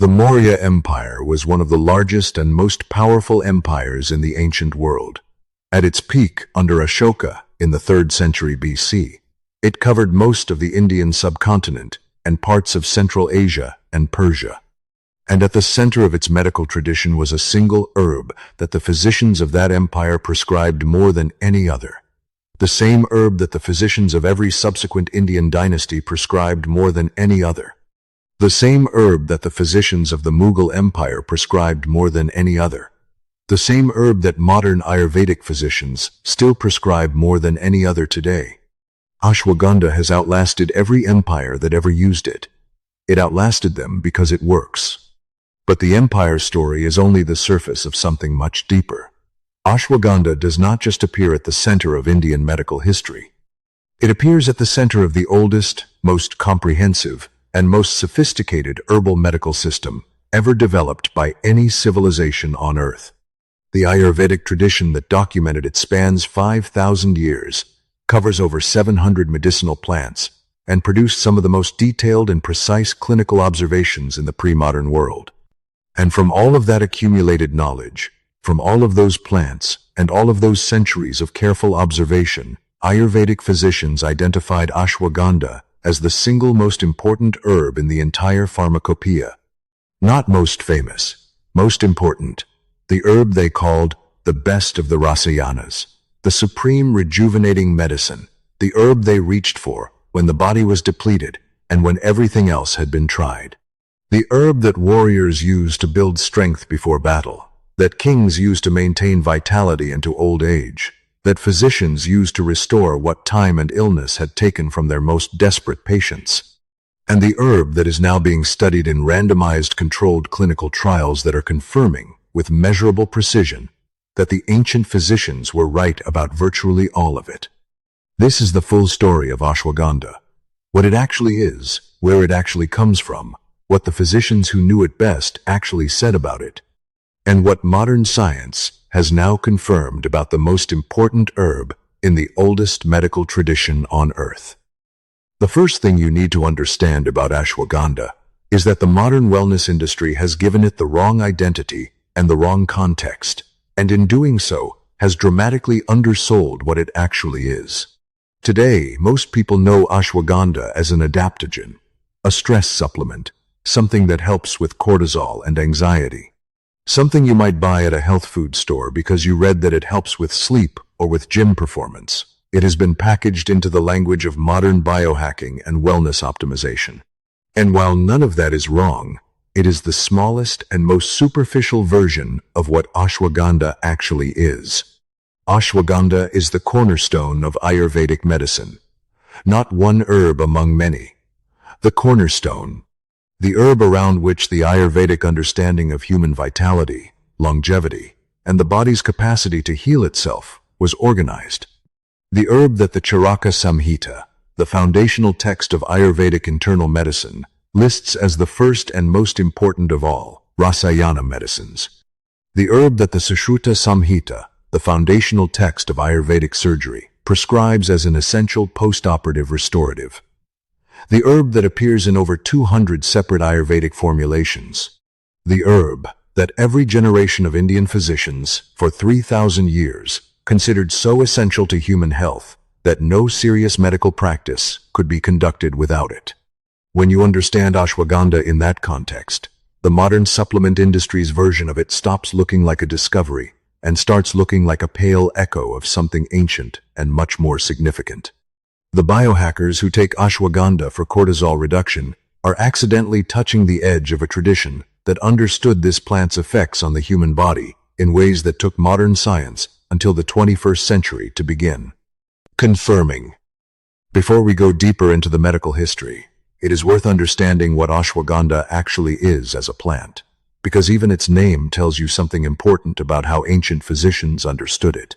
The Maurya Empire was one of the largest and most powerful empires in the ancient world. At its peak, under Ashoka, in the 3rd century BC, it covered most of the Indian subcontinent and parts of Central Asia and Persia. And at the center of its medical tradition was a single herb that the physicians of that empire prescribed more than any other. The same herb that the physicians of every subsequent Indian dynasty prescribed more than any other. The same herb that the physicians of the Mughal Empire prescribed more than any other. The same herb that modern Ayurvedic physicians still prescribe more than any other today. Ashwagandha has outlasted every empire that ever used it. It outlasted them because it works. But the empire story is only the surface of something much deeper. Ashwagandha does not just appear at the center of Indian medical history. It appears at the center of the oldest, most comprehensive, and most sophisticated herbal medical system ever developed by any civilization on Earth. The Ayurvedic tradition that documented it spans 5,000 years, covers over 700 medicinal plants, and produced some of the most detailed and precise clinical observations in the pre-modern world. And from all of that accumulated knowledge, from all of those plants, and all of those centuries of careful observation, Ayurvedic physicians identified ashwagandha as the single most important herb in the entire pharmacopoeia. Not most famous, most important, the herb they called the best of the Rasayanas, the supreme rejuvenating medicine, the herb they reached for when the body was depleted and when everything else had been tried. The herb that warriors used to build strength before battle, that kings used to maintain vitality into old age, that physicians used to restore what time and illness had taken from their most desperate patients, and the herb that is now being studied in randomized controlled clinical trials that are confirming, with measurable precision, that the ancient physicians were right about virtually all of it. This is the full story of ashwagandha, what it actually is, where it actually comes from, what the physicians who knew it best actually said about it, and what modern science has now confirmed about the most important herb in the oldest medical tradition on Earth. The first thing you need to understand about ashwagandha is that the modern wellness industry has given it the wrong identity and the wrong context, and in doing so has dramatically undersold what it actually is. Today, most people know ashwagandha as an adaptogen, a stress supplement, something that helps with cortisol and anxiety. Something you might buy at a health food store because you read that it helps with sleep or with gym performance. It has been packaged into the language of modern biohacking and wellness optimization. And while none of that is wrong, it is the smallest and most superficial version of what ashwagandha actually is. Ashwagandha is the cornerstone of Ayurvedic medicine. Not one herb among many. The cornerstone. The herb around which the Ayurvedic understanding of human vitality, longevity, and the body's capacity to heal itself was organized. The herb that the Charaka Samhita, the foundational text of Ayurvedic internal medicine, lists as the first and most important of all Rasayana medicines. The herb that the Charaka Samhita, the foundational text of Ayurvedic surgery, prescribes as an essential post-operative restorative. The herb that appears in over 200 separate Ayurvedic formulations. The herb that every generation of Indian physicians, for 3,000 years, considered so essential to human health that no serious medical practice could be conducted without it. When you understand ashwagandha in that context, the modern supplement industry's version of it stops looking like a discovery and starts looking like a pale echo of something ancient and much more significant. The biohackers who take ashwagandha for cortisol reduction are accidentally touching the edge of a tradition that understood this plant's effects on the human body in ways that took modern science until the 21st century to begin. Confirming. Before we go deeper into the medical history, it is worth understanding what ashwagandha actually is as a plant, because even its name tells you something important about how ancient physicians understood it.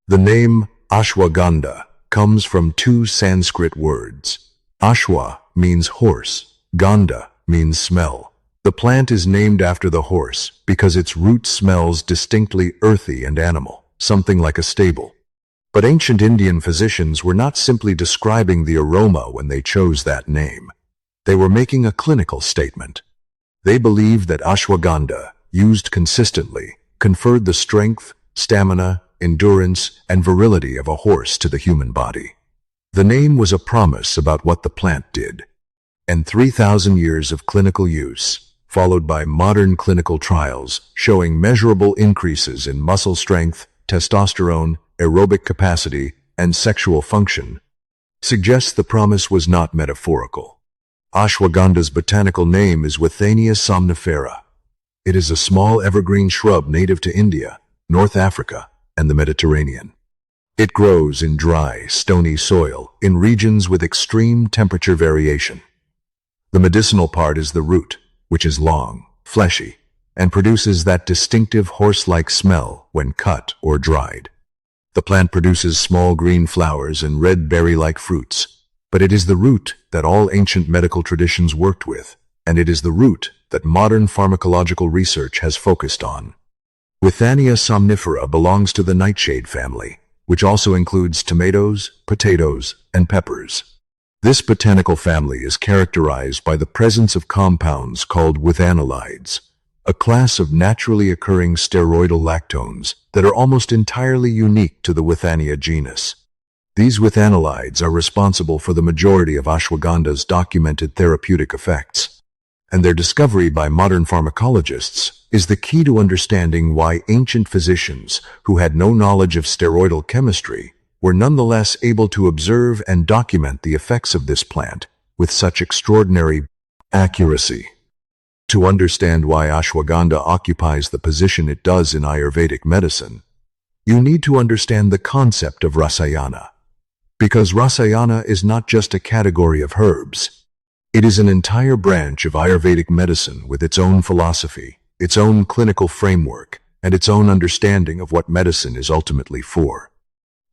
The name ashwagandha comes from two Sanskrit words. Ashwa means horse, gandha means smell. The plant is named after the horse because its root smells distinctly earthy and animal, something like a stable. But ancient Indian physicians were not simply describing the aroma when they chose that name. They were making a clinical statement. They believed that ashwagandha, used consistently, conferred the strength, stamina, endurance, and virility of a horse to the human body. The name was a promise about what the plant did. And 3,000 years of clinical use, followed by modern clinical trials showing measurable increases in muscle strength, testosterone, aerobic capacity, and sexual function, suggests the promise was not metaphorical. Ashwagandha's botanical name is Withania somnifera. It is a small evergreen shrub native to India, North Africa, and the Mediterranean. It grows in dry, stony soil in regions with extreme temperature variation. The medicinal part is the root, which is long, fleshy, and produces that distinctive horse-like smell when cut or dried. The plant produces small green flowers and red berry-like fruits, but it is the root that all ancient medical traditions worked with, and it is the root that modern pharmacological research has focused on. Withania somnifera belongs to the nightshade family, which also includes tomatoes, potatoes, and peppers. This botanical family is characterized by the presence of compounds called withanolides, a class of naturally occurring steroidal lactones that are almost entirely unique to the Withania genus. These withanolides are responsible for the majority of ashwagandha's documented therapeutic effects, and their discovery by modern pharmacologists is the key to understanding why ancient physicians who had no knowledge of steroidal chemistry were nonetheless able to observe and document the effects of this plant with such extraordinary accuracy. To understand why ashwagandha occupies the position it does in Ayurvedic medicine, you need to understand the concept of Rasayana. Because Rasayana is not just a category of herbs. It is an entire branch of Ayurvedic medicine with its own philosophy, its own clinical framework, and its own understanding of what medicine is ultimately for.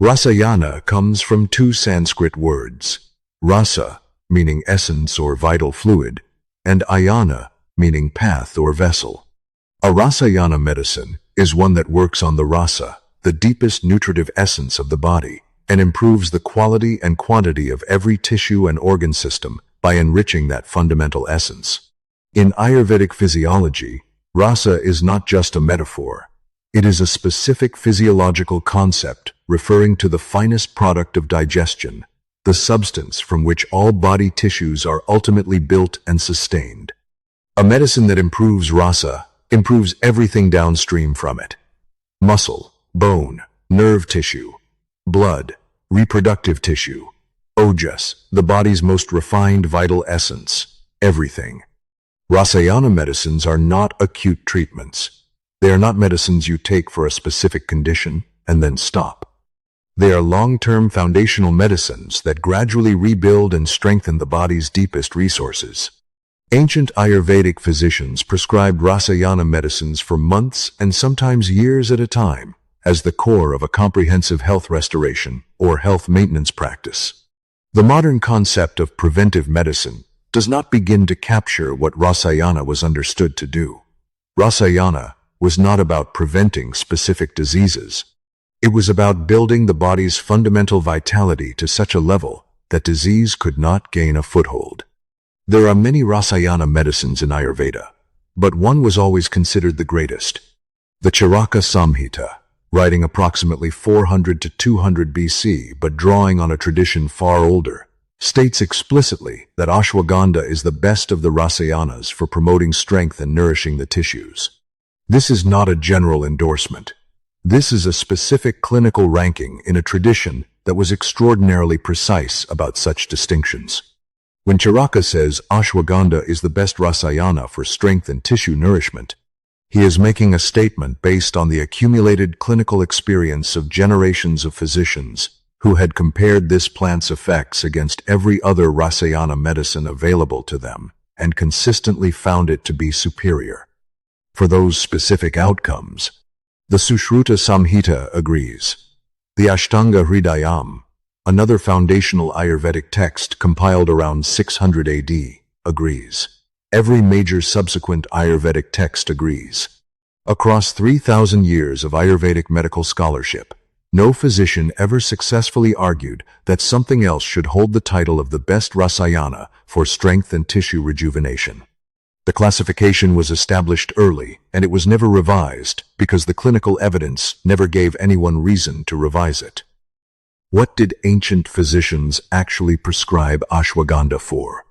Rasayana comes from two Sanskrit words, rasa, meaning essence or vital fluid, and ayana, meaning path or vessel. A Rasayana medicine is one that works on the rasa, the deepest nutritive essence of the body, and improves the quality and quantity of every tissue and organ system by enriching that fundamental essence. In Ayurvedic physiology, rasa is not just a metaphor. It is a specific physiological concept referring to the finest product of digestion, the substance from which all body tissues are ultimately built and sustained. A medicine that improves rasa improves everything downstream from it. Muscle, bone, nerve tissue, blood, reproductive tissue, ojas, the body's most refined vital essence, everything. Rasayana medicines are not acute treatments. They are not medicines you take for a specific condition and then stop. They are long-term foundational medicines that gradually rebuild and strengthen the body's deepest resources. Ancient Ayurvedic physicians prescribed Rasayana medicines for months and sometimes years at a time as the core of a comprehensive health restoration or health maintenance practice. The modern concept of preventive medicine does not begin to capture what Rasayana was understood to do. Rasayana was not about preventing specific diseases. It was about building the body's fundamental vitality to such a level that disease could not gain a foothold. There are many Rasayana medicines in Ayurveda, but one was always considered the greatest. The Charaka Samhita, writing approximately 400 to 200 BC but drawing on a tradition far older, states explicitly that ashwagandha is the best of the Rasayanas for promoting strength and nourishing the tissues. This is not a general endorsement. This is a specific clinical ranking in a tradition that was extraordinarily precise about such distinctions. When Charaka says ashwagandha is the best Rasayana for strength and tissue nourishment, he is making a statement based on the accumulated clinical experience of generations of physicians who had compared this plant's effects against every other Rasayana medicine available to them and consistently found it to be superior. For those specific outcomes, the Charaka Samhita agrees. The Ashtanga Hridayam, another foundational Ayurvedic text compiled around 600 AD, agrees. Every major subsequent Ayurvedic text agrees. Across 3,000 years of Ayurvedic medical scholarship, no physician ever successfully argued that something else should hold the title of the best Rasayana for strength and tissue rejuvenation. The classification was established early, and it was never revised because the clinical evidence never gave anyone reason to revise it. What did ancient physicians actually prescribe ashwagandha for?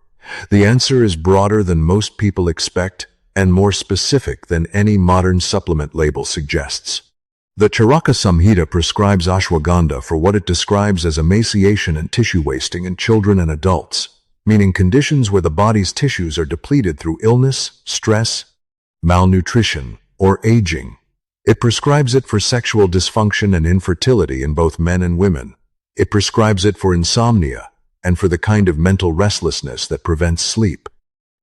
The answer is broader than most people expect and more specific than any modern supplement label suggests. The Charaka Samhita prescribes ashwagandha for what it describes as emaciation and tissue wasting in children and adults, meaning conditions where the body's tissues are depleted through illness, stress, malnutrition, or aging. It prescribes it for sexual dysfunction and infertility in both men and women. It prescribes it for insomnia and for the kind of mental restlessness that prevents sleep.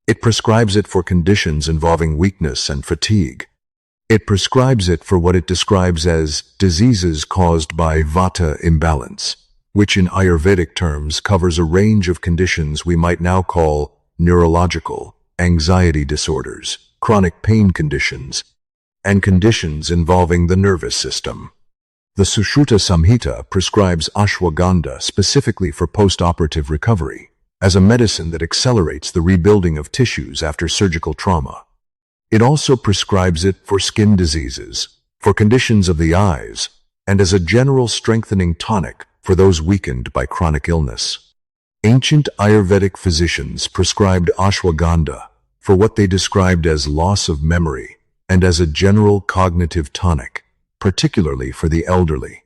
It prescribes it for conditions involving weakness and fatigue. It prescribes it for what it describes as diseases caused by vata imbalance, which in Ayurvedic terms covers a range of conditions we might now call neurological, anxiety disorders, chronic pain conditions, and conditions involving the nervous system. The Charaka Samhita prescribes ashwagandha specifically for post-operative recovery, as a medicine that accelerates the rebuilding of tissues after surgical trauma. It also prescribes it for skin diseases, for conditions of the eyes, and as a general strengthening tonic for those weakened by chronic illness. Ancient Ayurvedic physicians prescribed ashwagandha for what they described as loss of memory and as a general cognitive tonic, particularly for the elderly.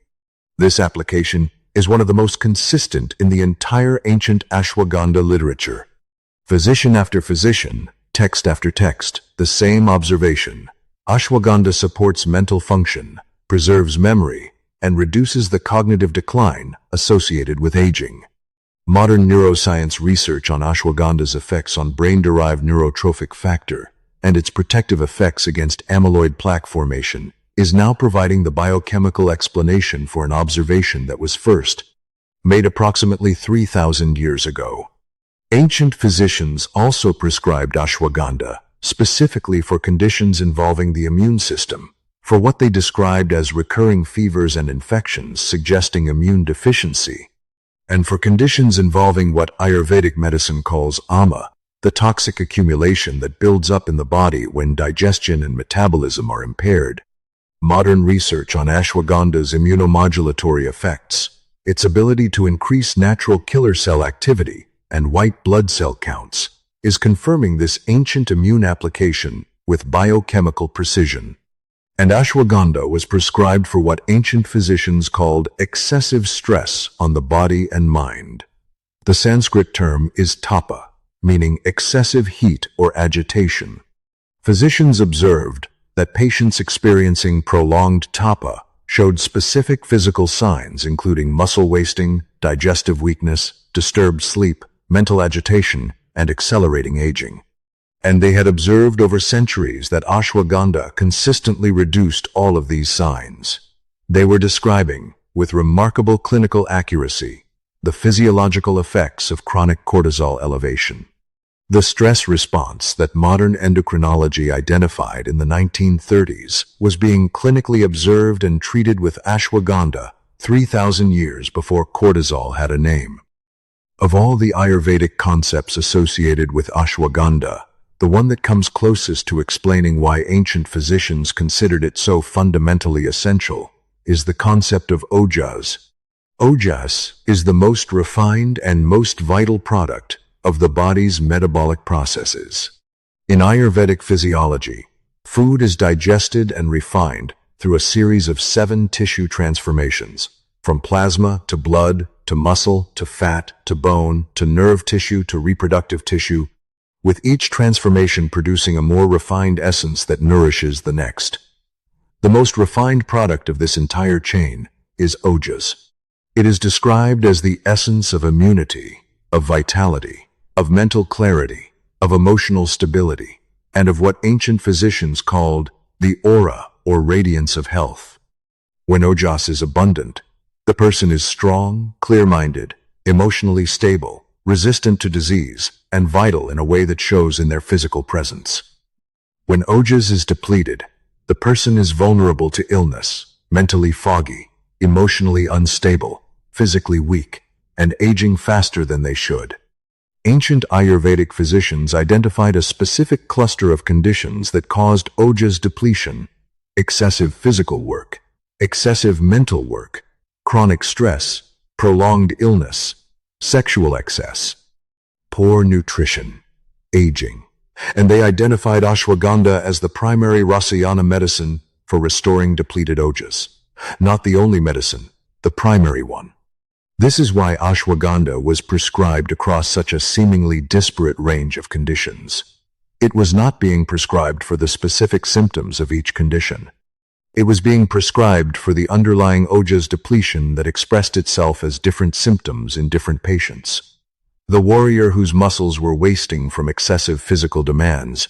This application is one of the most consistent in the entire ancient ashwagandha literature. Physician after physician, text after text, the same observation. Ashwagandha supports mental function, preserves memory, and reduces the cognitive decline associated with aging. Modern neuroscience research on ashwagandha's effects on brain-derived neurotrophic factor and its protective effects against amyloid plaque formation is now providing the biochemical explanation for an observation that was first made approximately 3,000 years ago. Ancient physicians also prescribed ashwagandha specifically for conditions involving the immune system, for what they described as recurring fevers and infections suggesting immune deficiency, and for conditions involving what Ayurvedic medicine calls ama, the toxic accumulation that builds up in the body when digestion and metabolism are impaired. Modern research on ashwagandha's immunomodulatory effects, its ability to increase natural killer cell activity and white blood cell counts, is confirming this ancient immune application with biochemical precision. And ashwagandha was prescribed for what ancient physicians called excessive stress on the body and mind. The Sanskrit term is tapa, meaning excessive heat or agitation. Physicians observed that patients experiencing prolonged tapa showed specific physical signs including muscle wasting, digestive weakness, disturbed sleep, mental agitation, and accelerating aging. And they had observed over centuries that ashwagandha consistently reduced all of these signs. They were describing, with remarkable clinical accuracy, the physiological effects of chronic cortisol elevation. The stress response that modern endocrinology identified in the 1930s was being clinically observed and treated with ashwagandha 3,000 years before cortisol had a name. Of all the Ayurvedic concepts associated with ashwagandha, the one that comes closest to explaining why ancient physicians considered it so fundamentally essential is the concept of ojas. Ojas is the most refined and most vital product of the body's metabolic processes. In Ayurvedic physiology, food is digested and refined through a series of 7 tissue transformations, from plasma to blood to muscle to fat to bone to nerve tissue to reproductive tissue, with each transformation producing a more refined essence that nourishes the next. The most refined product of this entire chain is ojas. It is described as the essence of immunity, of vitality, of mental clarity, of emotional stability, and of what ancient physicians called the aura or radiance of health. When ojas is abundant, the person is strong, clear-minded, emotionally stable, resistant to disease, and vital in a way that shows in their physical presence. When ojas is depleted, the person is vulnerable to illness, mentally foggy, emotionally unstable, physically weak, and aging faster than they should. Ancient Ayurvedic physicians identified a specific cluster of conditions that caused ojas depletion: excessive physical work, excessive mental work, chronic stress, prolonged illness, sexual excess, poor nutrition, aging. And they identified ashwagandha as the primary Rasayana medicine for restoring depleted ojas. Not the only medicine, the primary one. This is why ashwagandha was prescribed across such a seemingly disparate range of conditions. It was not being prescribed for the specific symptoms of each condition. It was being prescribed for the underlying ojas depletion that expressed itself as different symptoms in different patients. The warrior whose muscles were wasting from excessive physical demands,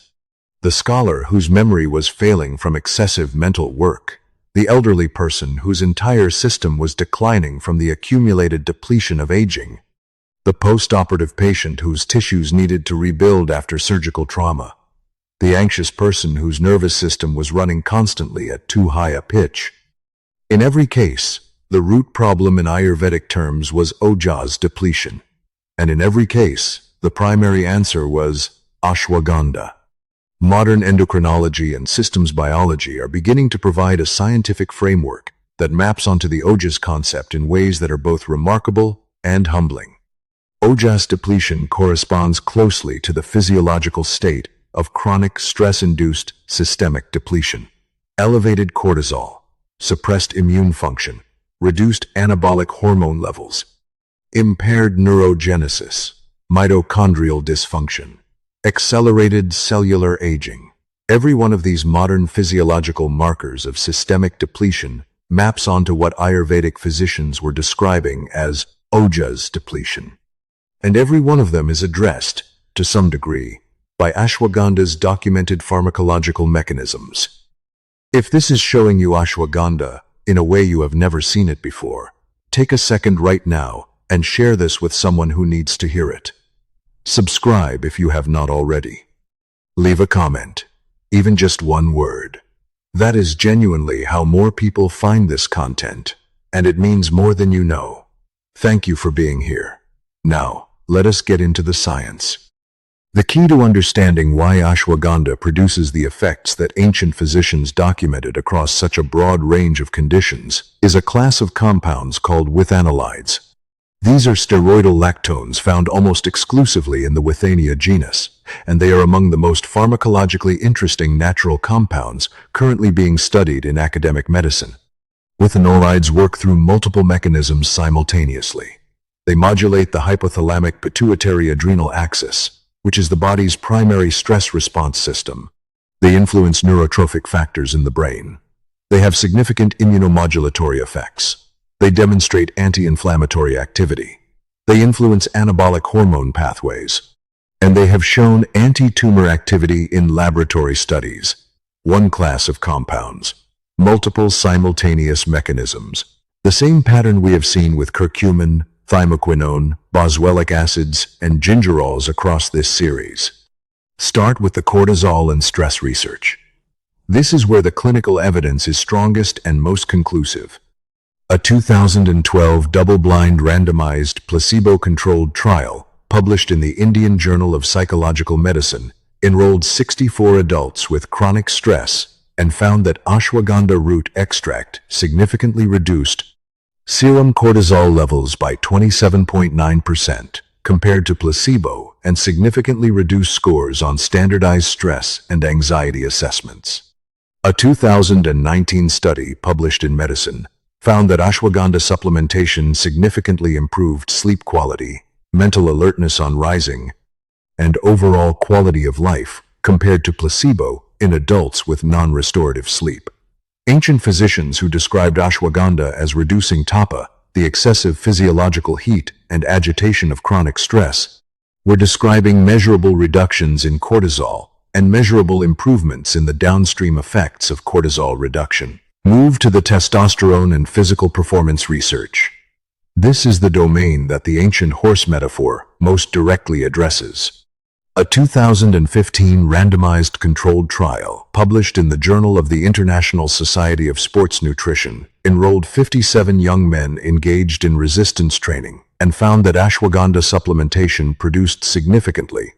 the scholar whose memory was failing from excessive mental work, the elderly person whose entire system was declining from the accumulated depletion of aging, the post-operative patient whose tissues needed to rebuild after surgical trauma, the anxious person whose nervous system was running constantly at too high a pitch. In every case, the root problem in Ayurvedic terms was ojas depletion. And in every case, the primary answer was ashwagandha. Modern endocrinology and systems biology are beginning to provide a scientific framework that maps onto the ojas concept in ways that are both remarkable and humbling. Ojas depletion corresponds closely to the physiological state of chronic stress-induced systemic depletion. Elevated cortisol, suppressed immune function, reduced anabolic hormone levels, impaired neurogenesis, mitochondrial dysfunction, accelerated cellular aging. Every one of these modern physiological markers of systemic depletion maps onto what Ayurvedic physicians were describing as ojas depletion. And every one of them is addressed, to some degree, by ashwagandha's documented pharmacological mechanisms. If this is showing you ashwagandha in a way you have never seen it before, take a second right now and share this with someone who needs to hear it. Subscribe if you have not already. Leave a comment, even just one word. That is genuinely how more people find this content, and it means more than you know. Thank you for being here. Now, let us get into the science. The key to understanding why ashwagandha produces the effects that ancient physicians documented across such a broad range of conditions is a class of compounds called withanolides. These are steroidal lactones found almost exclusively in the Withania genus, and they are among the most pharmacologically interesting natural compounds currently being studied in academic medicine. Withanolides work through multiple mechanisms simultaneously. They modulate the hypothalamic pituitary adrenal axis, which is the body's primary stress response system. They influence neurotrophic factors in the brain. They have significant immunomodulatory effects. They demonstrate anti-inflammatory activity. They influence anabolic hormone pathways. And they have shown anti-tumor activity in laboratory studies. One class of compounds. Multiple simultaneous mechanisms. The same pattern we have seen with curcumin, thymoquinone, boswellic acids, and gingerols across this series. Start with the cortisol and stress research. This is where the clinical evidence is strongest and most conclusive. A 2012 double-blind randomized placebo-controlled trial published in the Indian Journal of Psychological Medicine enrolled 64 adults with chronic stress and found that ashwagandha root extract significantly reduced serum cortisol levels by 27.9% compared to placebo and significantly reduced scores on standardized stress and anxiety assessments. A 2019 study published in Medicine found that ashwagandha supplementation significantly improved sleep quality, mental alertness on rising, and overall quality of life compared to placebo in adults with non-restorative sleep. Ancient physicians who described ashwagandha as reducing tapa, the excessive physiological heat and agitation of chronic stress, were describing measurable reductions in cortisol and measurable improvements in the downstream effects of cortisol reduction. Move to the testosterone and physical performance research. This is the domain that the ancient horse metaphor most directly addresses. A 2015 randomized controlled trial, published in the Journal of the International Society of Sports Nutrition, enrolled 57 young men engaged in resistance training and found that ashwagandha supplementation produced significantly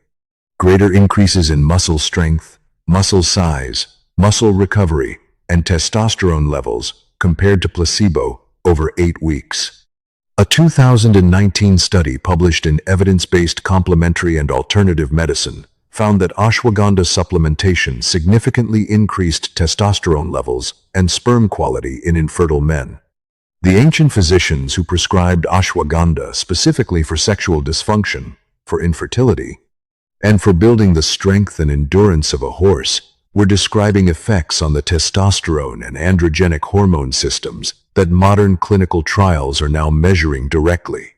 greater increases in muscle strength, muscle size, muscle recovery, and testosterone levels compared to placebo over 8 weeks. A 2019 study published in Evidence-Based Complementary and Alternative Medicine found that ashwagandha supplementation significantly increased testosterone levels and sperm quality in infertile men. The ancient physicians who prescribed ashwagandha specifically for sexual dysfunction, for infertility, and for building the strength and endurance of a horse were describing effects on the testosterone and androgenic hormone systems that modern clinical trials are now measuring directly.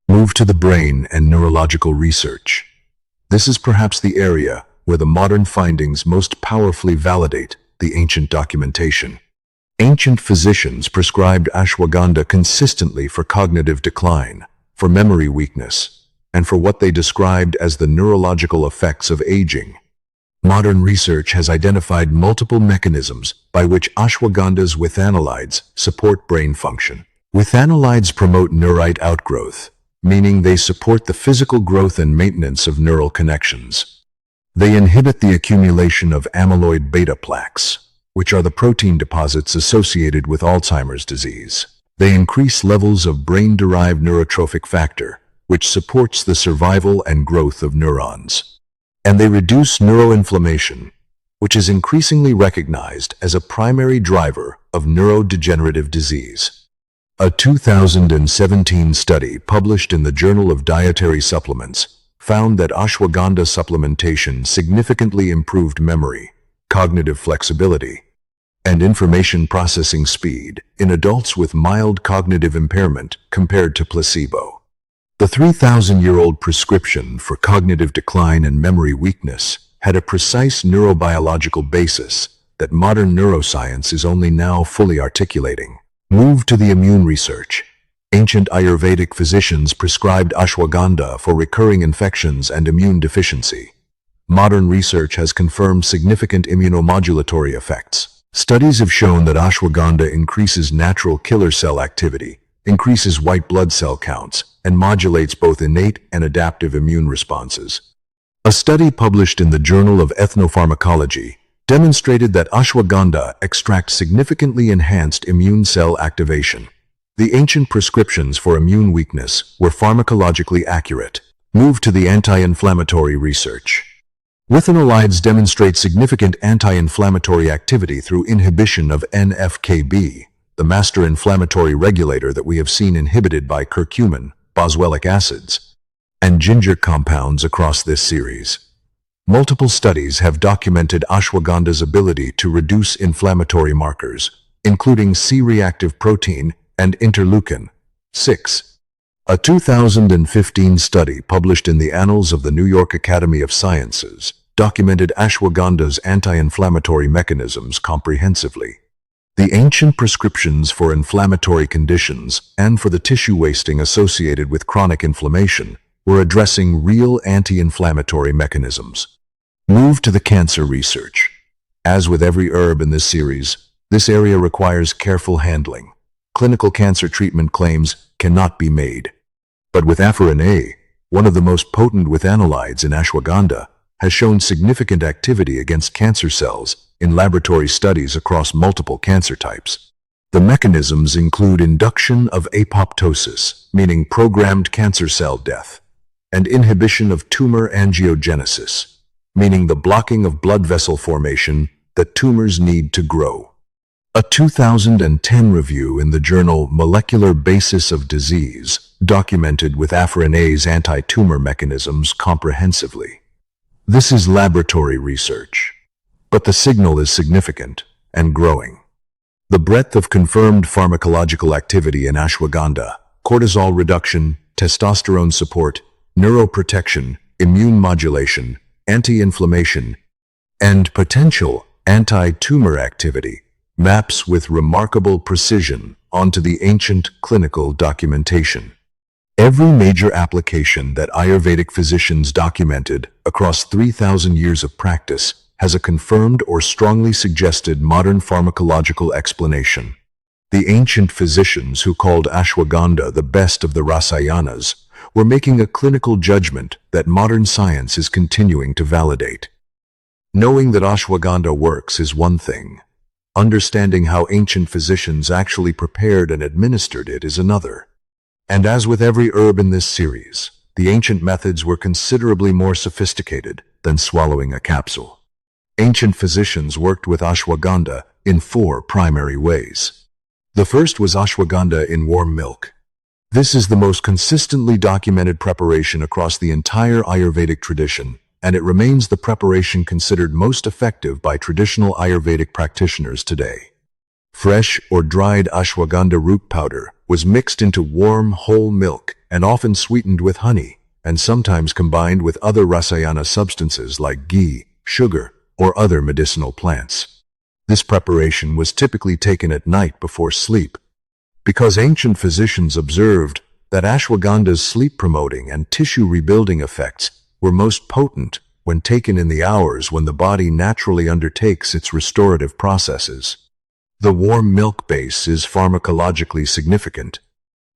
Move to the brain and neurological research. This is perhaps the area where the modern findings most powerfully validate the ancient documentation. Ancient physicians prescribed ashwagandha consistently for cognitive decline, for memory weakness, and for what they described as the neurological effects of aging. Modern research has identified multiple mechanisms by which ashwagandha's withanolides support brain function. Withanolides promote neurite outgrowth, meaning they support the physical growth and maintenance of neural connections. They inhibit the accumulation of amyloid beta plaques, which are the protein deposits associated with Alzheimer's disease. They increase levels of brain-derived neurotrophic factor, which supports the survival and growth of neurons. And they reduce neuroinflammation, which is increasingly recognized as a primary driver of neurodegenerative disease. A 2017 study published in the Journal of Dietary Supplements found that ashwagandha supplementation significantly improved memory, cognitive flexibility, and information processing speed in adults with mild cognitive impairment compared to placebo. The 3,000-year-old prescription for cognitive decline and memory weakness had a precise neurobiological basis that modern neuroscience is only now fully articulating. Move to the immune research. Ancient Ayurvedic physicians prescribed ashwagandha for recurring infections and immune deficiency. Modern research has confirmed significant immunomodulatory effects. Studies have shown that ashwagandha increases natural killer cell activity, increases white blood cell counts, and modulates both innate and adaptive immune responses. A study published in the Journal of Ethnopharmacology demonstrated that ashwagandha extracts significantly enhanced immune cell activation. The ancient prescriptions for immune weakness were pharmacologically accurate. Move to the anti-inflammatory research. Withanolides demonstrate significant anti-inflammatory activity through inhibition of NF-κB, the master inflammatory regulator that we have seen inhibited by curcumin, boswellic acids, and ginger compounds across this series. Multiple studies have documented ashwagandha's ability to reduce inflammatory markers, including C-reactive protein and interleukin-6. A 2015 study published in the Annals of the New York Academy of Sciences documented ashwagandha's anti-inflammatory mechanisms comprehensively. The ancient prescriptions for inflammatory conditions and for the tissue wasting associated with chronic inflammation were addressing real anti-inflammatory mechanisms. Move to the cancer research. As with every herb in this series, this area requires careful handling. Clinical cancer treatment claims cannot be made. But with Withapharin A, one of the most potent withanolides in ashwagandha, has shown significant activity against cancer cells in laboratory studies across multiple cancer types. The mechanisms include induction of apoptosis, meaning programmed cancer cell death, and inhibition of tumor angiogenesis, meaning the blocking of blood vessel formation that tumors need to grow. A 2010 review in the journal Molecular Basis of Disease documented Withapharin A's anti-tumor mechanisms comprehensively. This is laboratory research, but the signal is significant and growing. The breadth of confirmed pharmacological activity in ashwagandha, cortisol reduction, testosterone support, neuroprotection, immune modulation, anti-inflammation, and potential anti-tumor activity maps with remarkable precision onto the ancient clinical documentation. Every major application that Ayurvedic physicians documented across 3,000 years of practice has a confirmed or strongly suggested modern pharmacological explanation. The ancient physicians who called Ashwagandha the best of the Rasayanas were making a clinical judgment that modern science is continuing to validate. Knowing that ashwagandha works is one thing. Understanding how ancient physicians actually prepared and administered it is another. And as with every herb in this series, the ancient methods were considerably more sophisticated than swallowing a capsule. Ancient physicians worked with ashwagandha in 4 primary ways. The first was ashwagandha in warm milk. This is the most consistently documented preparation across the entire Ayurvedic tradition, and it remains the preparation considered most effective by traditional Ayurvedic practitioners today. Fresh or dried ashwagandha root powder was mixed into warm, whole milk and often sweetened with honey, and sometimes combined with other Rasayana substances like ghee, sugar, or other medicinal plants. This preparation was typically taken at night before sleep, because ancient physicians observed that ashwagandha's sleep-promoting and tissue-rebuilding effects were most potent when taken in the hours when the body naturally undertakes its restorative processes. The warm milk base is pharmacologically significant.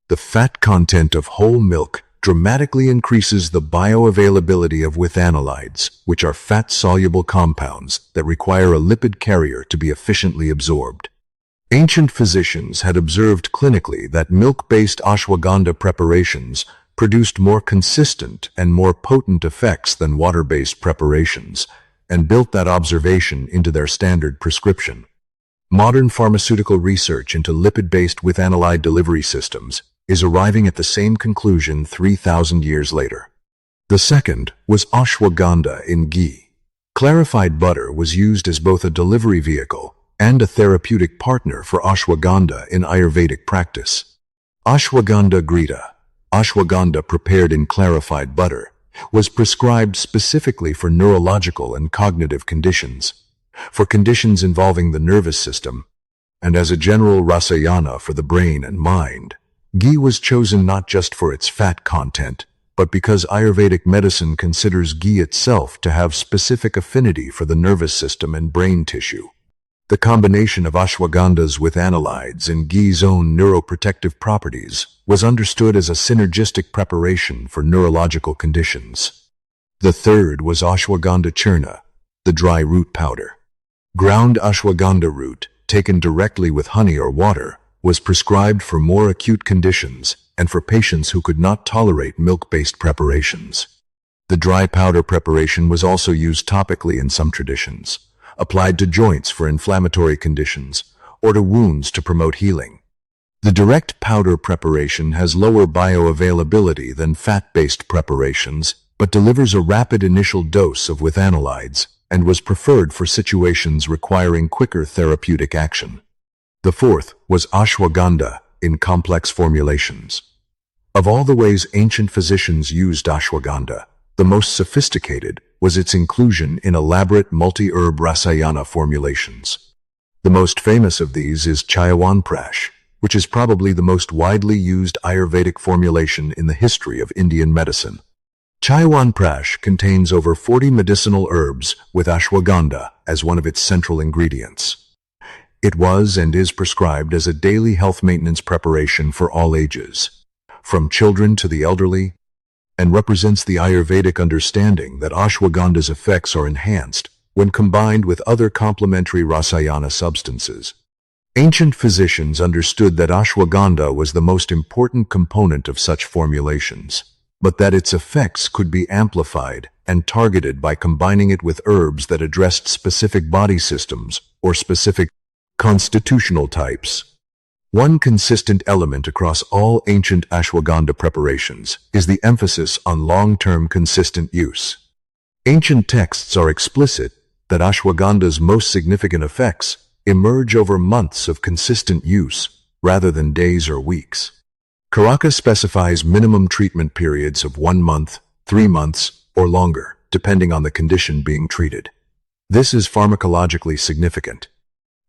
The fat content of whole milk dramatically increases the bioavailability of withanolides, which are fat-soluble compounds that require a lipid carrier to be efficiently absorbed. Ancient physicians had observed clinically that milk-based ashwagandha preparations produced more consistent and more potent effects than water-based preparations, and built that observation into their standard prescription. Modern pharmaceutical research into lipid-based withanolide delivery systems is arriving at the same conclusion 3,000 years later. The second was ashwagandha in ghee. Clarified butter was used as both a delivery vehicle and a therapeutic partner for ashwagandha in Ayurvedic practice. Ashwagandha grita, ashwagandha prepared in clarified butter, was prescribed specifically for neurological and cognitive conditions, for conditions involving the nervous system, and as a general rasayana for the brain and mind. Ghee was chosen not just for its fat content, but because Ayurvedic medicine considers ghee itself to have specific affinity for the nervous system and brain tissue. The combination of ashwagandha's withanolides and ghee's own neuroprotective properties was understood as a synergistic preparation for neurological conditions. The third was ashwagandha churna, the dry root powder. Ground ashwagandha root, taken directly with honey or water, was prescribed for more acute conditions and for patients who could not tolerate milk-based preparations. The dry powder preparation was also used topically in some traditions, applied to joints for inflammatory conditions, or to wounds to promote healing. The direct powder preparation has lower bioavailability than fat-based preparations, but delivers a rapid initial dose of withanolides and was preferred for situations requiring quicker therapeutic action. The fourth was ashwagandha in complex formulations. Of all the ways ancient physicians used ashwagandha, the most sophisticated was its inclusion in elaborate multi-herb rasayana formulations. The most famous of these is Chayawanprash, which is probably the most widely used Ayurvedic formulation in the history of Indian medicine. Chayawanprash contains over 40 medicinal herbs with ashwagandha as one of its central ingredients. It was and is prescribed as a daily health maintenance preparation for all ages, from children to the elderly, and represents the Ayurvedic understanding that ashwagandha's effects are enhanced when combined with other complementary rasayana substances. Ancient physicians understood that ashwagandha was the most important component of such formulations, but that its effects could be amplified and targeted by combining it with herbs that addressed specific body systems or specific constitutional types. One consistent element across all ancient ashwagandha preparations is the emphasis on long-term consistent use. Ancient texts are explicit that ashwagandha's most significant effects emerge over months of consistent use rather than days or weeks. Charaka specifies minimum treatment periods of 1 month, 3 months, or longer, depending on the condition being treated. This is pharmacologically significant.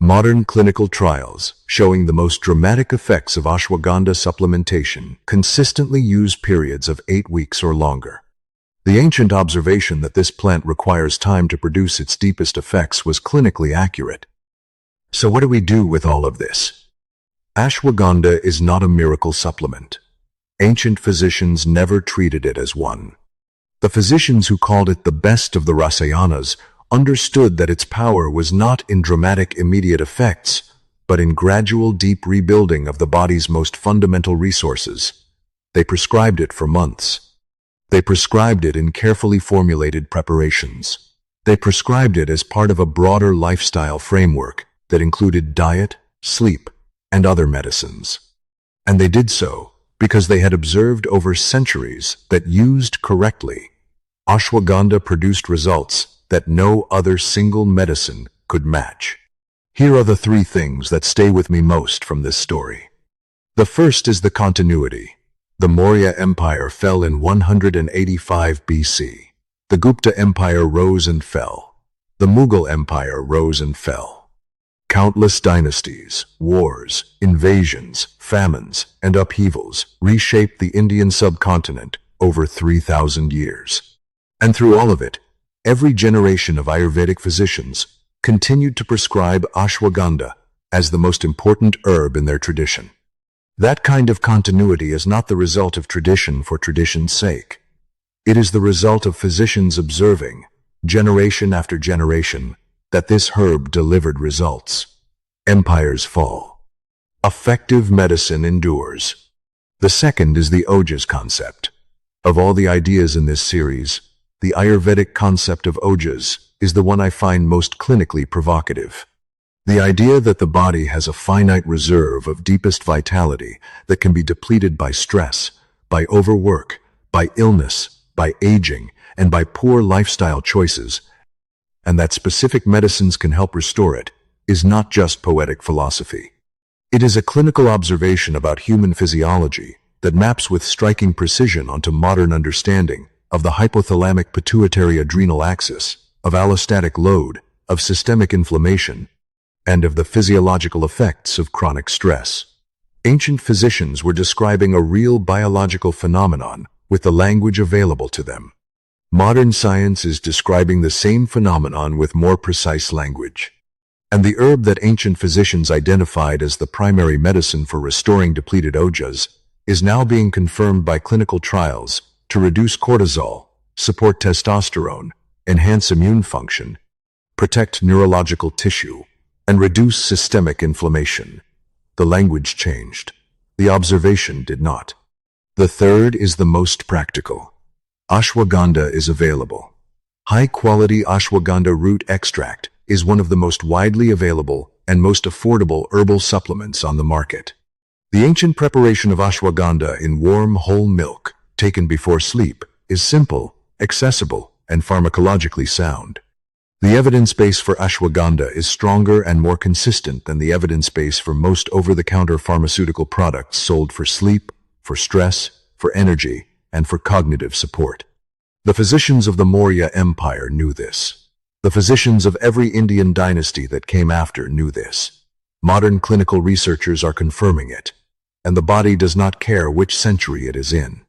Modern clinical trials showing the most dramatic effects of ashwagandha supplementation consistently use periods of 8 weeks or longer. The ancient observation that this plant requires time to produce its deepest effects was clinically accurate. So what do we do with all of this? Ashwagandha is not a miracle supplement. Ancient physicians never treated it as one. The physicians who called it the best of the Rasayanas understood that its power was not in dramatic immediate effects, but in gradual deep rebuilding of the body's most fundamental resources. They prescribed it for months. They prescribed it in carefully formulated preparations. They prescribed it as part of a broader lifestyle framework that included diet, sleep, and other medicines. And they did so because they had observed over centuries that used correctly, ashwagandha produced results that no other single medicine could match. Here are the 3 things that stay with me most from this story. The first is the continuity. The Maurya Empire fell in 185 BC. The Gupta Empire rose and fell. The Mughal Empire rose and fell. Countless dynasties, wars, invasions, famines, and upheavals reshaped the Indian subcontinent over 3,000 years. And through all of it, every generation of Ayurvedic physicians continued to prescribe ashwagandha as the most important herb in their tradition. That kind of continuity is not the result of tradition for tradition's sake. It is the result of physicians observing, generation after generation, that this herb delivered results. Empires fall. Effective medicine endures. The second is the ojas concept. Of all the ideas in this series, the Ayurvedic concept of ojas is the one I find most clinically provocative. The idea that the body has a finite reserve of deepest vitality that can be depleted by stress, by overwork, by illness, by aging, and by poor lifestyle choices, and that specific medicines can help restore it, is not just poetic philosophy. It is a clinical observation about human physiology that maps with striking precision onto modern understanding of the hypothalamic pituitary adrenal axis, of allostatic load, of systemic inflammation, and of the physiological effects of chronic stress. Ancient physicians were describing a real biological phenomenon with the language available to them. Modern science is describing the same phenomenon with more precise language. And the herb that ancient physicians identified as the primary medicine for restoring depleted ojas is now being confirmed by clinical trials to reduce cortisol, support testosterone, enhance immune function, protect neurological tissue, and reduce systemic inflammation. The language changed. The observation did not. The third is the most practical. Ashwagandha is available. High-quality ashwagandha root extract is one of the most widely available and most affordable herbal supplements on the market. The ancient preparation of ashwagandha in warm whole milk, taken before sleep, is simple, accessible, and pharmacologically sound. The evidence base for ashwagandha is stronger and more consistent than the evidence base for most over-the-counter pharmaceutical products sold for sleep, for stress, for energy, and for cognitive support. The physicians of the Maurya Empire knew this. The physicians of every Indian dynasty that came after knew this. Modern clinical researchers are confirming it, and the body does not care which century it is in.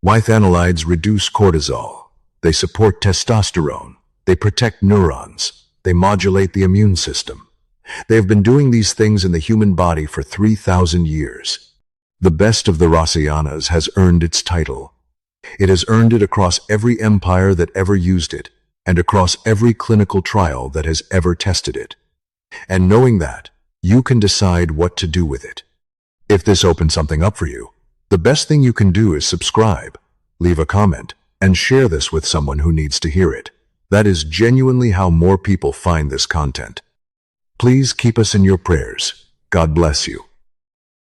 Withanides reduce cortisol. They support testosterone. They protect neurons. They modulate the immune system. They have been doing these things in the human body for 3,000 years. The best of the Rasayanas has earned its title. It has earned it across every empire that ever used it, and across every clinical trial that has ever tested it. And knowing that, you can decide what to do with it. If this opens something up for you, the best thing you can do is subscribe, leave a comment, and share this with someone who needs to hear it. That is genuinely how more people find this content. Please keep us in your prayers. God bless you.